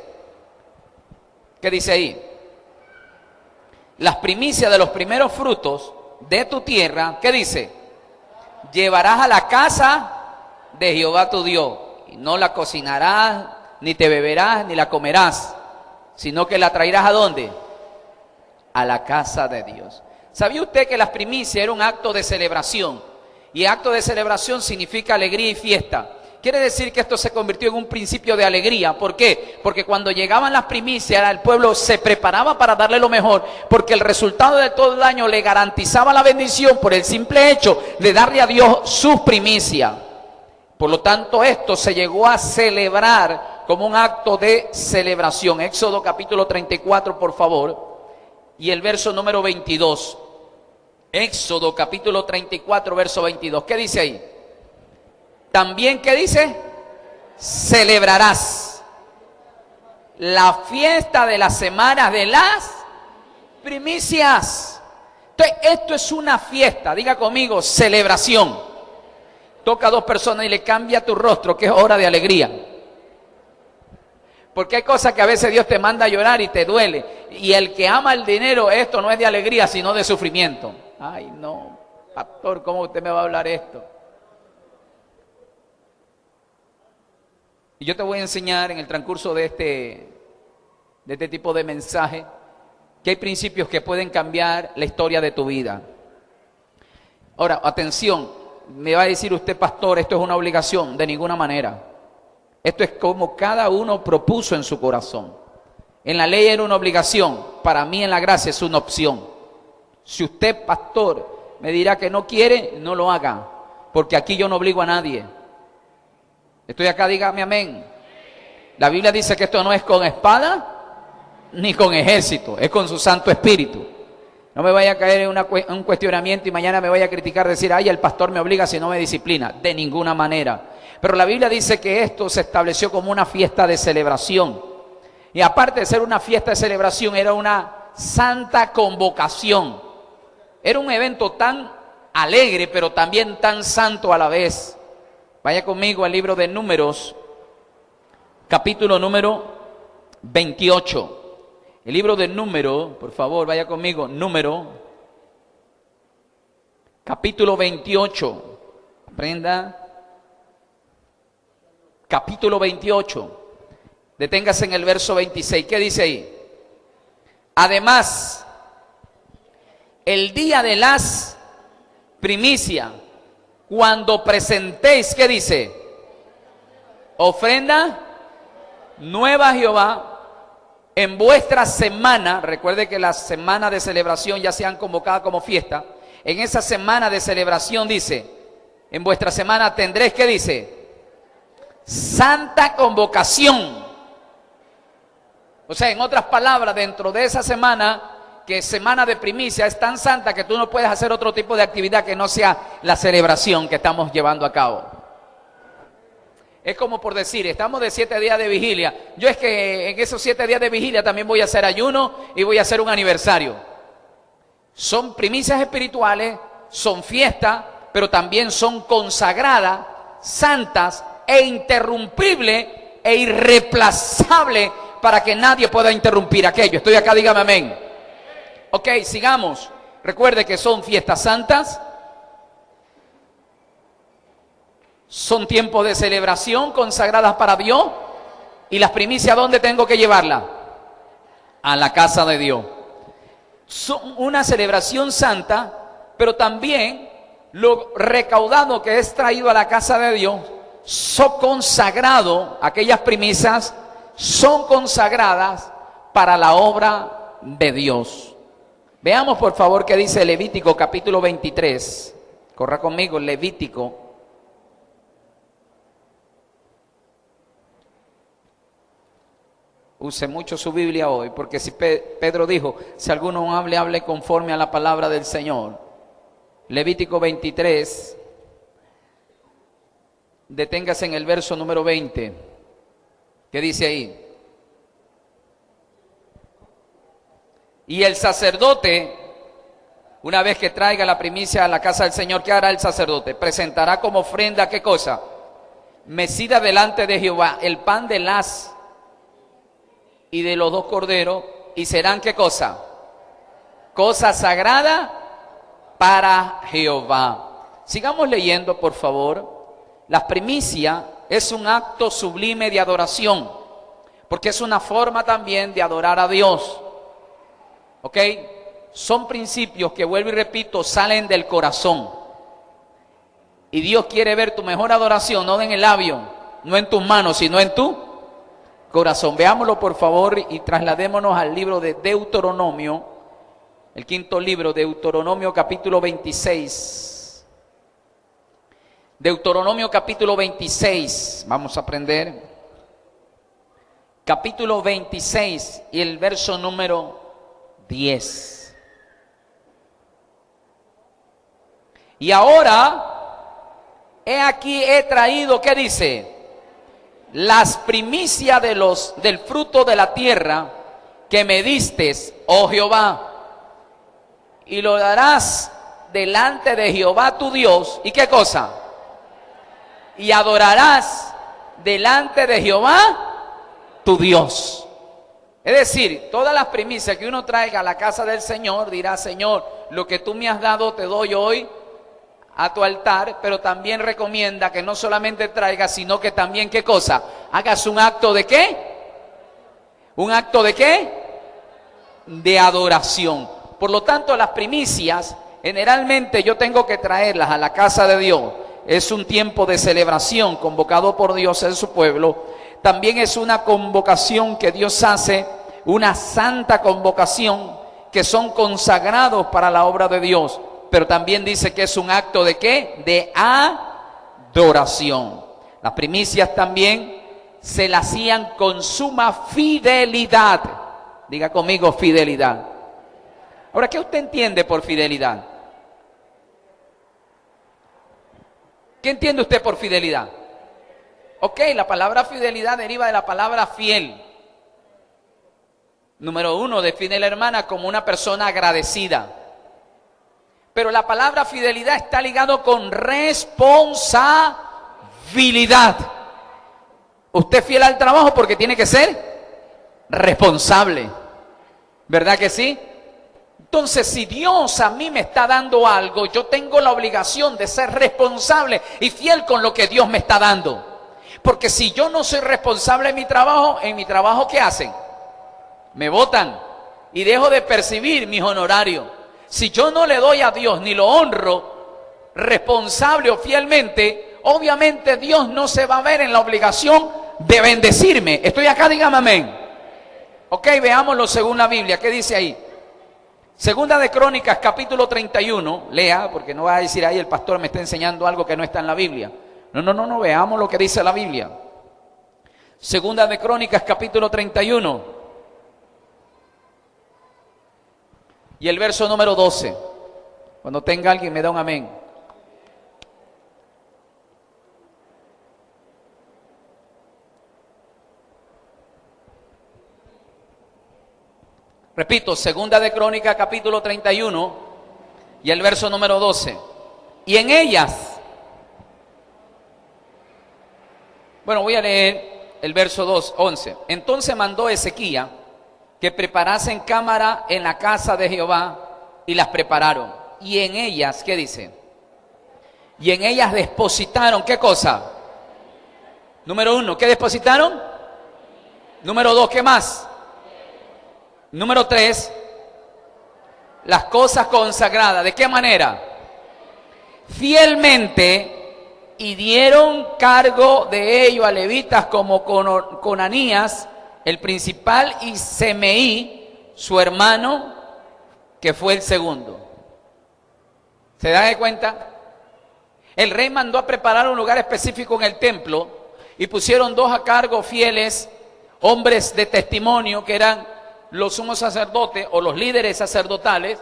¿Qué dice ahí? Las primicias de los primeros frutos de tu tierra, ¿qué dice? Llevarás a la casa de Jehová tu Dios. Y no la cocinarás, ni te beberás, ni la comerás. Sino que la traerás ¿a dónde? A la casa de Dios. ¿Sabía usted que las primicias era un acto de celebración? Y acto de celebración significa alegría y fiesta. Quiere decir que esto se convirtió en un principio de alegría. ¿Por qué? Porque cuando llegaban las primicias, el pueblo se preparaba para darle lo mejor, porque el resultado de todo el año le garantizaba la bendición por el simple hecho de darle a Dios sus primicias. Por lo tanto, esto se llegó a celebrar como un acto de celebración. Éxodo capítulo 34, por favor, y el verso número 22. Éxodo capítulo 34, verso 22. ¿Qué dice ahí? También, ¿qué dice? Celebrarás la fiesta de las semanas de las primicias. Entonces, esto es una fiesta, diga conmigo, celebración. Toca a dos personas y le cambia tu rostro, que es hora de alegría. Porque hay cosas que a veces Dios te manda a llorar y te duele. Y el que ama el dinero, esto no es de alegría, sino de sufrimiento. Ay, no, pastor, ¿cómo usted me va a hablar esto? Y yo te voy a enseñar en el transcurso de este tipo de mensaje que hay principios que pueden cambiar la historia de tu vida. Ahora, atención, me va a decir usted, pastor, esto es una obligación. De ninguna manera. Esto es como cada uno propuso en su corazón. En la ley era una obligación, para mí en la gracia es una opción. Si usted, pastor, me dirá que no quiere, no lo haga, porque aquí yo no obligo a nadie. Estoy acá, dígame amén. La Biblia dice que esto no es con espada ni con ejército, es con su Santo Espíritu. No me vaya a caer en un cuestionamiento y mañana me vaya a criticar, decir, ay, el pastor me obliga si no me disciplina. De ninguna manera. Pero la Biblia dice que esto se estableció como una fiesta de celebración. Y aparte de ser una fiesta de celebración, era una santa convocación. Era un evento tan alegre, pero también tan santo a la vez. Vaya conmigo al libro de Números, capítulo número 28. El libro de Números, por favor, vaya conmigo, Número, capítulo 28. Aprenda. Capítulo 28. Deténgase en el verso 26. ¿Qué dice ahí? Además, el día de las primicias, cuando presentéis, ¿qué dice? Ofrenda nueva a Jehová en vuestra semana. Recuerde que las semanas de celebración ya se han convocado como fiesta. En esa semana de celebración dice, en vuestra semana tendréis, ¿qué dice? Santa convocación. O sea, en otras palabras, dentro de esa semana, que es semana de primicia, es tan santa que tú no puedes hacer otro tipo de actividad que no sea la celebración que estamos llevando a cabo. Es como por decir, estamos de 7 días de vigilia. Yo es que en esos 7 días de vigilia también voy a hacer ayuno y voy a hacer un aniversario. Son primicias espirituales, son fiestas, pero también son consagradas, santas e interrumpibles e irreemplazables para que nadie pueda interrumpir aquello. Estoy acá, dígame amén. Ok, sigamos. Recuerde que son fiestas santas. Son tiempos de celebración consagradas para Dios. Y las primicias, ¿dónde tengo que llevarlas? A la casa de Dios. Son una celebración santa, pero también lo recaudado que es traído a la casa de Dios, son consagrados, aquellas primicias son consagradas para la obra de Dios. Veamos por favor qué dice Levítico capítulo 23. Corra conmigo, Levítico. Use mucho su Biblia hoy, porque si Pedro dijo, si alguno hable, hable conforme a la palabra del Señor. Levítico 23, deténgase en el verso número 20, ¿qué dice ahí? Y el sacerdote, una vez que traiga la primicia a la casa del Señor, ¿qué hará el sacerdote? Presentará como ofrenda, ¿qué cosa? Mecida delante de Jehová, el pan de las y de los 2 corderos, y serán ¿qué cosa? Cosa sagrada para Jehová. Sigamos leyendo, por favor. La primicia es un acto sublime de adoración, porque es una forma también de adorar a Dios. ¿Ok? Son principios que, vuelvo y repito, salen del corazón. Y Dios quiere ver tu mejor adoración, no en el labio, no en tus manos, sino en tu corazón. Veámoslo por favor y trasladémonos al libro de Deuteronomio, el 5.º libro, Deuteronomio capítulo 26. Deuteronomio capítulo 26, vamos a aprender. Capítulo 26 y el verso número 10. Y ahora, he aquí he traído, ¿qué dice? Las primicias del fruto de la tierra que me distes, oh Jehová, y lo darás delante de Jehová tu Dios. ¿Y qué cosa? Y adorarás delante de Jehová tu Dios. Es decir, todas las primicias que uno traiga a la casa del Señor, dirá, Señor, lo que tú me has dado te doy hoy a tu altar, pero también recomienda que no solamente traigas, sino que también, ¿qué cosa? Hagas un acto de ¿qué? ¿Un acto de qué? De adoración. Por lo tanto, las primicias, generalmente yo tengo que traerlas a la casa de Dios. Es un tiempo de celebración convocado por Dios en su pueblo. También es una convocación que Dios hace, una santa convocación, que son consagrados para la obra de Dios. Pero también dice que es un acto de ¿qué? De adoración. Las primicias también se las hacían con suma fidelidad. Diga conmigo, fidelidad. Ahora, ¿qué usted entiende por fidelidad? ¿Qué entiende usted por fidelidad? Ok, la palabra fidelidad deriva de la palabra fiel. Número 1, define la hermana como una persona agradecida. Pero la palabra fidelidad está ligado con responsabilidad. Usted es fiel al trabajo porque tiene que ser responsable. ¿Verdad que sí? Entonces, si Dios a mí me está dando algo, yo tengo la obligación de ser responsable y fiel con lo que Dios me está dando. Porque si yo no soy responsable en mi trabajo, ¿qué hacen? Me botan y dejo de percibir mis honorarios. Si yo no le doy a Dios ni lo honro responsable o fielmente, obviamente Dios no se va a ver en la obligación de bendecirme. Estoy acá, dígame amén. Ok, veámoslo según la Biblia. ¿Qué dice ahí? Segunda de Crónicas, capítulo 31. Lea, porque no va a decir ahí el pastor me está enseñando algo que no está en la Biblia. No, veamos lo que dice la Biblia. Segunda de Crónicas, capítulo 31. Y el verso número 12. Cuando tenga alguien me da un amén. Repito, segunda de Crónicas capítulo 31 y el verso número 12. Y en ellas, bueno, voy a leer el verso 11. Entonces mandó Ezequías que preparasen cámara en la casa de Jehová, y las prepararon. Y en ellas, ¿qué dice? Y en ellas depositaron, ¿qué cosa? Número 1, ¿qué depositaron? Número 2, ¿qué más? Número 3, las cosas consagradas. ¿De qué manera? Fielmente, y dieron cargo de ello a levitas como Conanías, el principal, y Semeí, su hermano, que fue el segundo. ¿Se dan cuenta? El rey mandó a preparar un lugar específico en el templo y pusieron 2 a cargo fieles, hombres de testimonio, que eran los sumos sacerdotes o los líderes sacerdotales.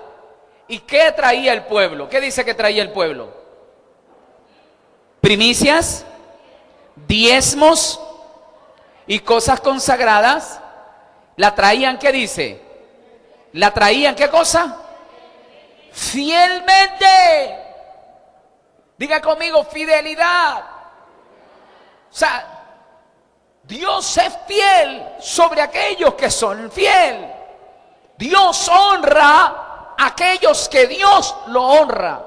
¿Y qué traía el pueblo? ¿Qué dice que traía el pueblo? Primicias, diezmos y cosas consagradas. La traían, ¿qué dice? La traían, ¿qué cosa? Fielmente. Diga conmigo, fidelidad. O sea, Dios es fiel sobre aquellos que son fiel. Dios honra a aquellos que Dios lo honra.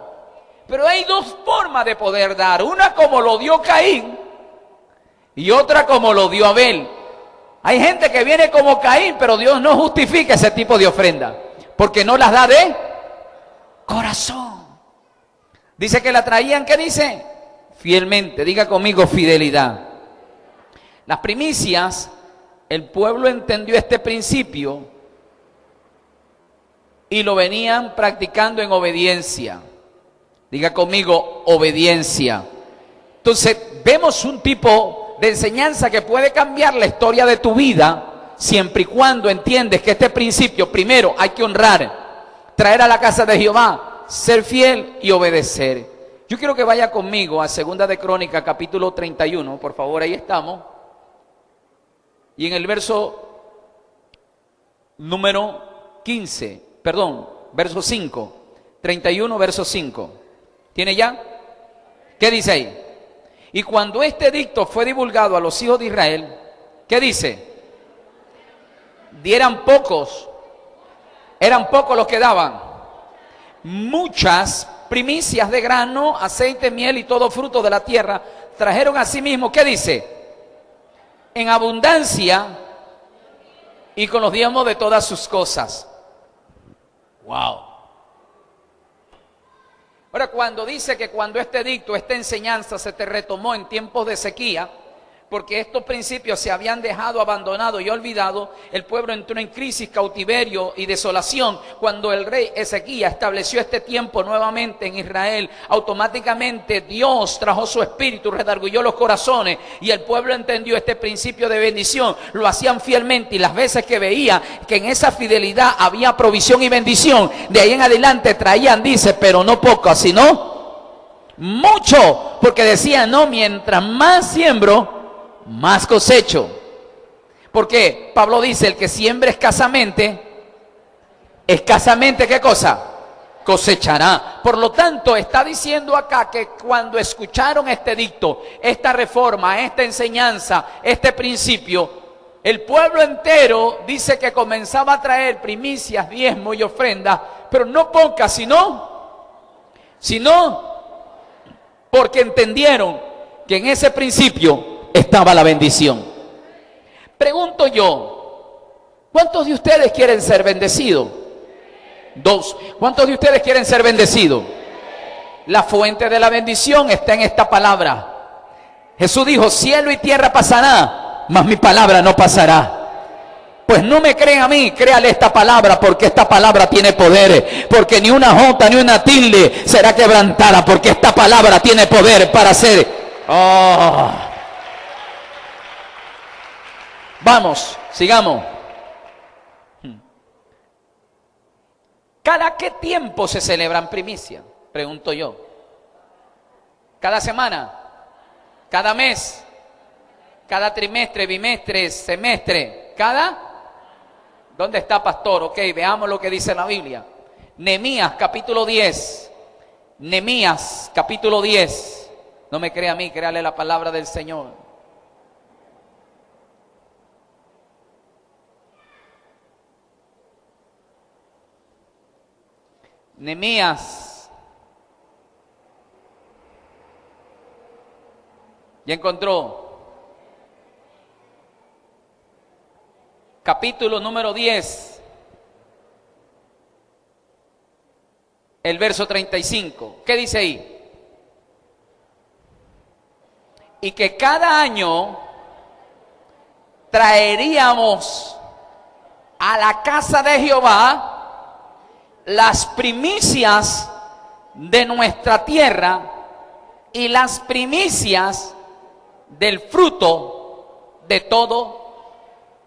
Pero hay 2 formas de poder dar. Una como lo dio Caín y otra como lo dio Abel. Hay gente que viene como Caín, pero Dios no justifica ese tipo de ofrenda, porque no las da de corazón. Dice que la traían, ¿qué dice? Fielmente. Diga conmigo, fidelidad. Las primicias, el pueblo entendió este principio y lo venían practicando en obediencia. Diga conmigo, obediencia. Entonces, vemos un tipo de enseñanza que puede cambiar la historia de tu vida, siempre y cuando entiendes que este principio, primero, hay que honrar, traer a la casa de Jehová, ser fiel y obedecer. Yo quiero que vaya conmigo a segunda de Crónicas, capítulo 31, por favor, ahí estamos. Y en el verso número 15, perdón, verso 5, 31, verso 5. ¿Tiene ya? ¿Qué dice ahí? Y cuando este edicto fue divulgado a los hijos de Israel, ¿qué dice? Eran pocos los que daban. Muchas primicias de grano, aceite, miel y todo fruto de la tierra trajeron a sí mismos, ¿qué dice? En abundancia y con los diezmos de todas sus cosas. Wow. Ahora, cuando dice que cuando este edicto, esta enseñanza se te retomó en tiempos de sequía, porque estos principios se habían dejado abandonado y olvidado, el pueblo entró en crisis, cautiverio y desolación. Cuando el rey Ezequías estableció este tiempo nuevamente en Israel, automáticamente Dios trajo su espíritu, redarguyó los corazones y el pueblo entendió este principio de bendición. Lo hacían fielmente y las veces que veía que en esa fidelidad había provisión y bendición, de ahí en adelante traían, dice, pero no poco, sino mucho, porque decían, no, mientras más siembro, más cosecho. Porque Pablo dice, el que siembra escasamente, ¿qué cosa? Cosechará. Por lo tanto, está diciendo acá que cuando escucharon este edicto, esta reforma, esta enseñanza, este principio, el pueblo entero dice que comenzaba a traer primicias, diezmos y ofrendas, pero no pocas, sino porque entendieron que en ese principio estaba la bendición. Pregunto yo, ¿cuántos de ustedes quieren ser bendecidos? 2. ¿Cuántos de ustedes quieren ser bendecidos? La fuente de la bendición está en esta palabra. Jesús dijo, cielo y tierra pasará, mas mi palabra no pasará. Pues no me creen a mí, créale esta palabra, porque esta palabra tiene poder, porque ni una jota ni una tilde será quebrantada, porque esta palabra tiene poder para hacer. Vamos, sigamos. ¿Cada qué tiempo se celebran primicias? Pregunto yo. ¿Cada semana? ¿Cada mes? ¿Cada trimestre, bimestre, semestre? ¿Cada ¿Dónde está, pastor? Ok, veamos lo que dice la Biblia. Nehemías capítulo 10. Nehemías capítulo 10. No me crea a mí, créale la palabra del Señor. Nehemías. ¿Ya encontró? Capítulo número 10. El verso 35. ¿Qué dice ahí? Y que cada año traeríamos a la casa de Jehová las primicias de nuestra tierra y las primicias del fruto de todo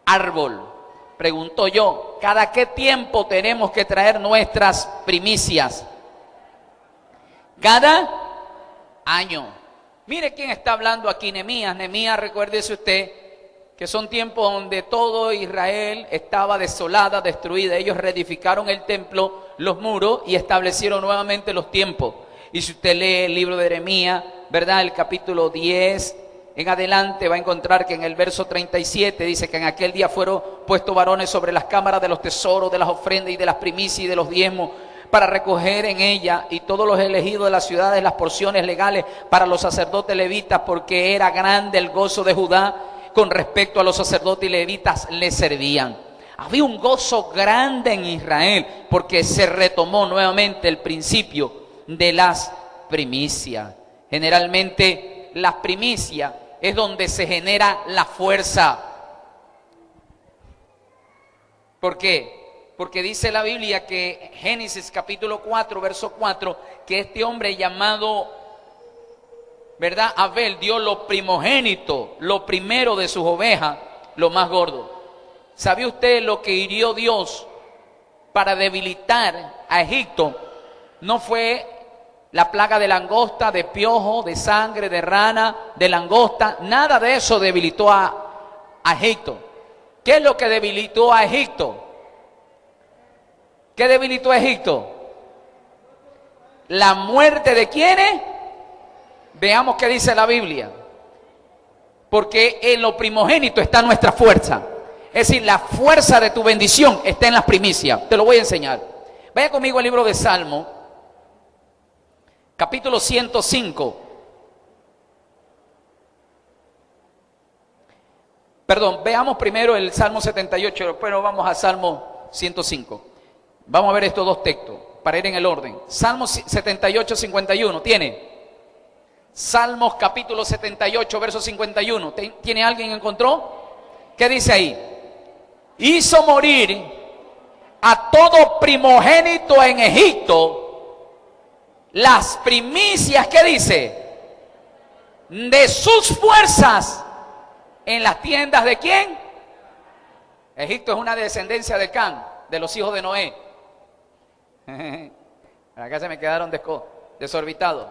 árbol. Pregunto yo, ¿cada qué tiempo tenemos que traer nuestras primicias? Cada año. Mire quién está hablando aquí, Nehemías. Nehemías, recuérdese usted que son tiempos donde todo Israel estaba desolada, destruida. Ellos reedificaron el templo, los muros y establecieron nuevamente los tiempos. Y si usted lee el libro de Nehemías, ¿verdad? El capítulo 10 en adelante va a encontrar que en el verso 37 dice que en aquel día fueron puestos varones sobre las cámaras de los tesoros, de las ofrendas y de las primicias y de los diezmos, para recoger en ella, y todos los elegidos de las ciudades las porciones legales para los sacerdotes levitas, porque era grande el gozo de Judá con respecto a los sacerdotes y levitas le servían. Había un gozo grande en Israel porque se retomó nuevamente el principio de las primicias. Generalmente las primicias es donde se genera la fuerza. ¿Por qué? Porque dice la Biblia que Génesis capítulo 4, verso 4, que este hombre llamado, ¿verdad?, Abel dio lo primogénito, lo primero de sus ovejas, lo más gordo. ¿Sabe usted lo que hirió Dios para debilitar a Egipto? No fue la plaga de langosta, de piojo, de sangre, de rana, de langosta. Nada de eso debilitó a Egipto. ¿Qué es lo que debilitó a Egipto? ¿Qué debilitó a Egipto? ¿La muerte de quiénes? Veamos qué dice la Biblia. Porque en lo primogénito está nuestra fuerza. Es decir, la fuerza de tu bendición está en las primicias. Te lo voy a enseñar. Vaya conmigo al libro de Salmo, capítulo 105. Perdón, veamos primero el Salmo 78, después nos vamos a Salmo 105. Vamos a ver estos dos textos para ir en el orden. Salmo 78, 51. ¿Tiene? Salmos capítulo 78, verso 51. ¿Tiene alguien encontró? ¿Qué dice ahí? Hizo morir a todo primogénito en Egipto, las primicias, ¿qué dice? De sus fuerzas en las tiendas de ¿quién? Egipto es una descendencia de Can, de los hijos de Noé. Acá se me quedaron desorbitados.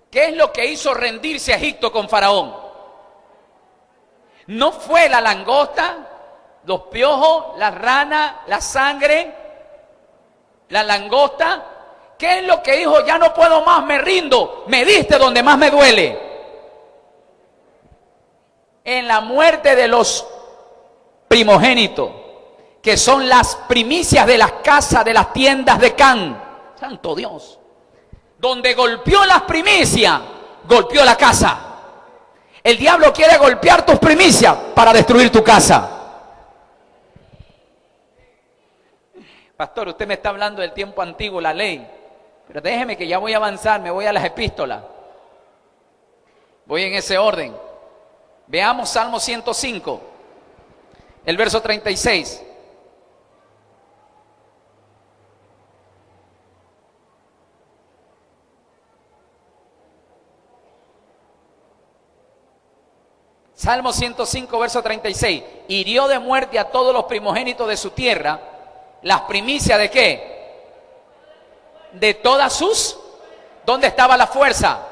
¿Qué es lo que hizo rendirse a Egipto con Faraón? No fue la langosta, los piojos, la rana, la sangre, la langosta. ¿Qué es lo que dijo? Ya no puedo más, me rindo. Me diste donde más me duele. En la muerte de los primogénitos, que son las primicias de las casas, de las tiendas de Can. Santo Dios. Donde golpeó las primicias, golpeó la casa. El diablo quiere golpear tus primicias para destruir tu casa. Pastor, usted me está hablando del tiempo antiguo, la ley. Pero déjeme que ya voy a avanzar, me voy a las epístolas. Voy en ese orden. Veamos Salmo 105, el verso 36. Salmo 105, verso 36. Hirió de muerte a todos los primogénitos de su tierra. ¿Las primicias de qué? De todas sus. ¿Dónde estaba la fuerza?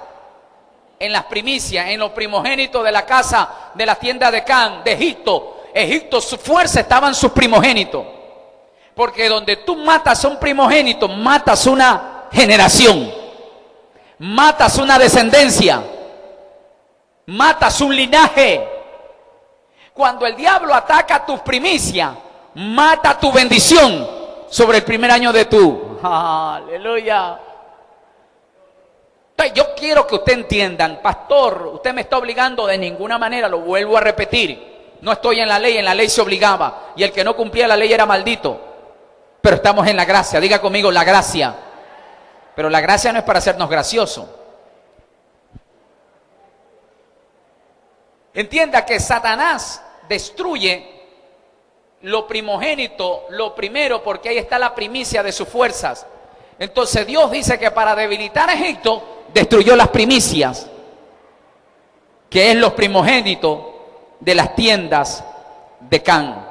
En las primicias, en los primogénitos de la casa, de la tienda de Can, de Egipto. Egipto, su fuerza estaba en sus primogénitos. Porque donde tú matas a un primogénito, matas una generación, matas una descendencia, matas un linaje. Cuando el diablo ataca tus primicias, mata tu bendición sobre el primer año de tu. Aleluya. Entonces, yo quiero que usted entiendan, pastor, usted me está obligando de ninguna manera, lo vuelvo a repetir. No estoy en la ley se obligaba. Y el que no cumplía la ley era maldito. Pero estamos en la gracia, diga conmigo, la gracia. Pero la gracia no es para hacernos graciosos. Entienda que Satanás destruye lo primogénito, lo primero, porque ahí está la primicia de sus fuerzas. Entonces Dios dice que para debilitar a Egipto, destruyó las primicias, que es los primogénitos de las tiendas de Can.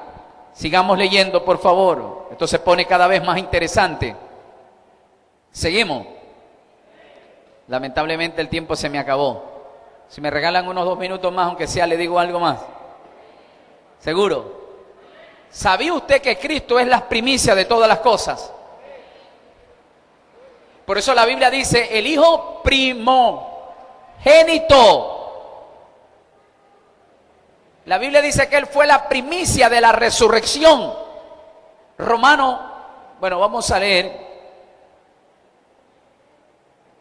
Sigamos leyendo, por favor. Esto se pone cada vez más interesante. Seguimos. Lamentablemente el tiempo se me acabó. Si me regalan unos 2 minutos más, aunque sea, le digo algo más. ¿Seguro? ¿Sabía usted que Cristo es la primicia de todas las cosas? Por eso la Biblia dice, el Hijo primogénito. La Biblia dice que Él fue la primicia de la resurrección. Bueno, vamos a leer,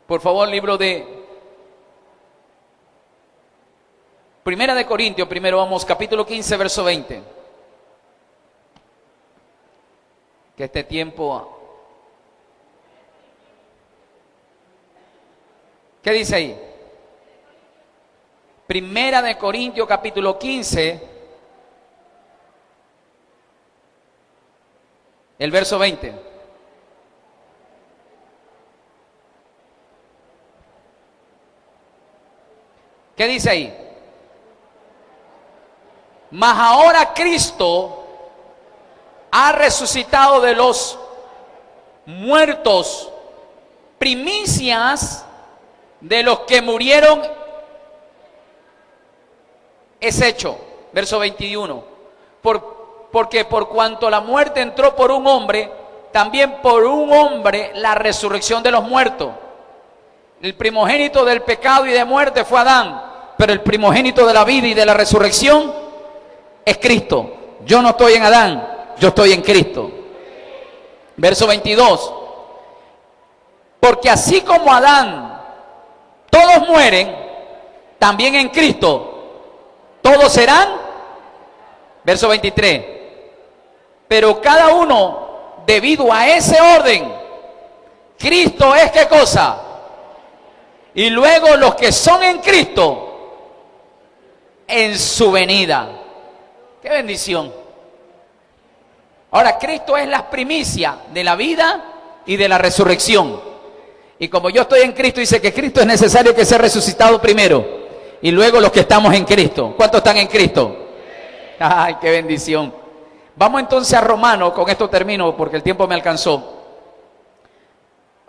por favor, libro de Primera de Corintios, primero vamos, capítulo 15, verso 20. Que este tiempo... ¿Qué dice ahí? Primera de Corintios, capítulo 15, el verso 20. ¿Qué dice ahí? Mas ahora Cristo ha resucitado de los muertos, primicias de los que murieron es hecho. Verso 21. Porque por cuanto la muerte entró por un hombre, también por un hombre la resurrección de los muertos. El primogénito del pecado y de muerte fue Adán, pero el primogénito de la vida y de la resurrección es Cristo. Yo no estoy en Adán, yo estoy en Cristo. Verso 22. Porque así como Adán todos mueren, también en Cristo todos serán. Verso 23. Pero cada uno debido a ese orden. Cristo es ¿qué cosa? Y luego los que son en Cristo en su venida. ¡Qué bendición! Ahora, Cristo es la primicia de la vida y de la resurrección. Y como yo estoy en Cristo, dice que Cristo es necesario que sea resucitado primero. Y luego los que estamos en Cristo. ¿Cuántos están en Cristo? ¡Ay, qué bendición! Vamos entonces a Romanos, con esto termino porque el tiempo me alcanzó.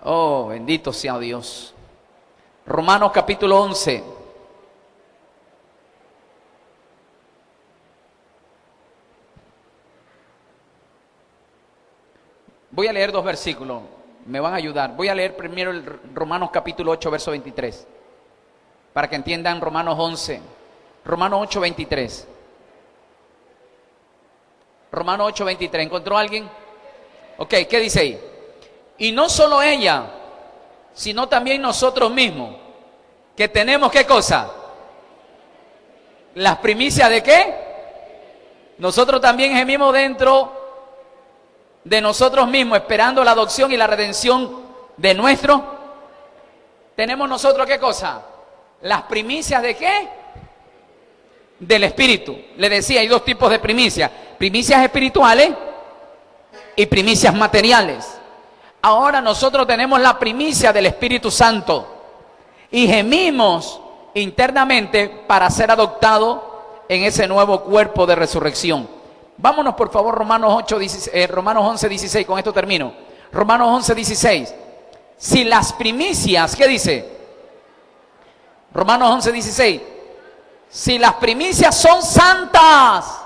Oh, bendito sea Dios. Romanos capítulo 11. Voy a leer 2 versículos, me van a ayudar. Voy a leer primero el Romanos capítulo 8, verso 23, para que entiendan Romanos 11. Romanos 8, 23. Romanos 8, 23. ¿Encontró alguien? Ok, ¿qué dice ahí? Y no solo ella, sino también nosotros mismos, que tenemos ¿qué cosa? Las primicias ¿de qué? Nosotros también gemimos dentro de nosotros mismos, esperando la adopción y la redención de nuestro. Tenemos nosotros ¿qué cosa? Las primicias ¿de qué? Del Espíritu. Le decía, hay 2 tipos de primicias: primicias espirituales y primicias materiales. Ahora nosotros tenemos la primicia del Espíritu Santo y gemimos internamente para ser adoptados en ese nuevo cuerpo de resurrección. Vámonos por favor Romanos 11, 16, con esto termino. Romanos 11, 16. Si las primicias, ¿qué dice? Romanos 11, 16. Si las primicias son santas,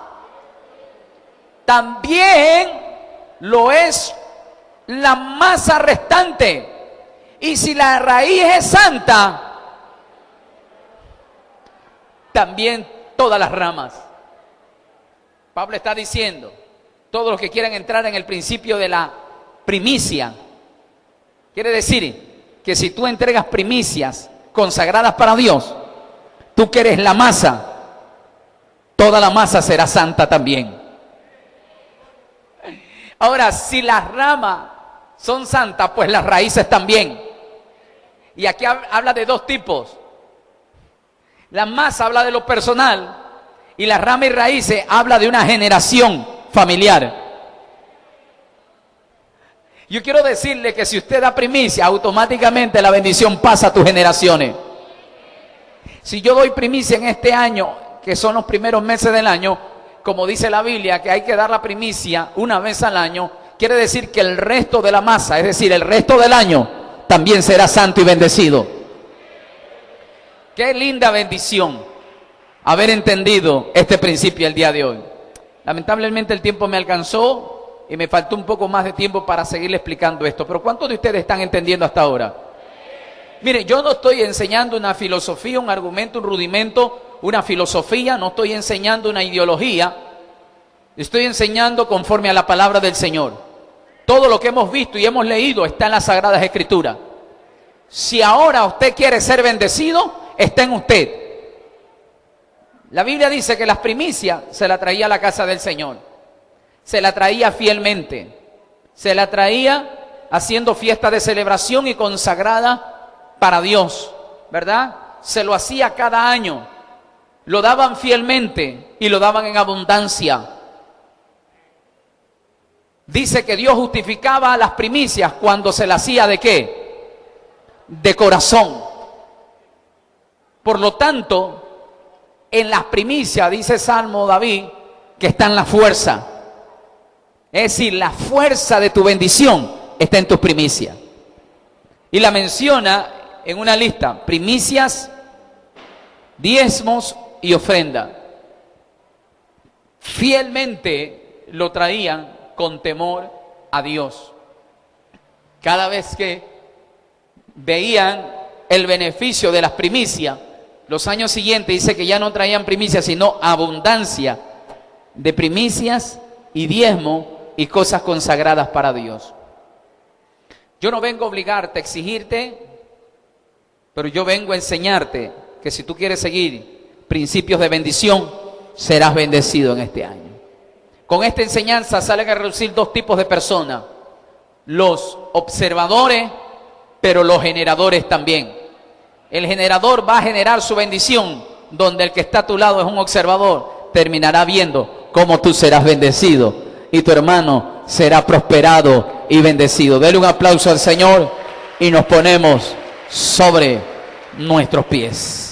también lo es la masa restante. Y si la raíz es santa, también todas las ramas. Pablo está diciendo, todos los que quieran entrar en el principio de la primicia, quiere decir que si tú entregas primicias consagradas para Dios, tú que eres la masa, toda la masa será santa también. Ahora, si las ramas son santas, pues las raíces también. Y aquí habla de dos tipos. La masa habla de lo personal y las ramas y raíces habla de una generación familiar. Yo quiero decirle que si usted da primicia, automáticamente la bendición pasa a tus generaciones. Si yo doy primicia en este año, que son los primeros meses del año, como dice la Biblia, que hay que dar la primicia una vez al año, quiere decir que el resto de la masa, es decir, el resto del año, también será santo y bendecido. Qué linda bendición haber entendido este principio el día de hoy. Lamentablemente el tiempo me alcanzó y me faltó un poco más de tiempo para seguirle explicando esto. Pero ¿cuántos de ustedes están entendiendo hasta ahora? Mire, yo no estoy enseñando una filosofía, un argumento, un rudimento, una filosofía, no estoy enseñando una ideología. Estoy enseñando conforme a la palabra del Señor. Todo lo que hemos visto y hemos leído está en las Sagradas Escrituras. Si ahora usted quiere ser bendecido, está en usted. La Biblia dice que las primicias se la traía a la casa del Señor. Se la traía fielmente. Se la traía haciendo fiesta de celebración y consagrada para Dios, ¿verdad? Se lo hacía cada año. Lo daban fielmente y lo daban en abundancia. Dice que Dios justificaba las primicias cuando se las hacía ¿de qué? De corazón. Por lo tanto, en las primicias, dice Salmo David, que está en la fuerza. Es decir, la fuerza de tu bendición está en tus primicias. Y la menciona en una lista: primicias, diezmos y ofrenda. Fielmente lo traían con temor a Dios. Cada vez que veían el beneficio de las primicias, los años siguientes dice que ya no traían primicias, sino abundancia de primicias y diezmo y cosas consagradas para Dios. Yo no vengo a obligarte, a exigirte, pero yo vengo a enseñarte que si tú quieres seguir principios de bendición, serás bendecido en este año. Con esta enseñanza salen a reducir dos tipos de personas: los observadores, pero los generadores también. El generador va a generar su bendición, donde el que está a tu lado es un observador, terminará viendo cómo tú serás bendecido y tu hermano será prosperado y bendecido. Dele un aplauso al Señor y nos ponemos sobre nuestros pies.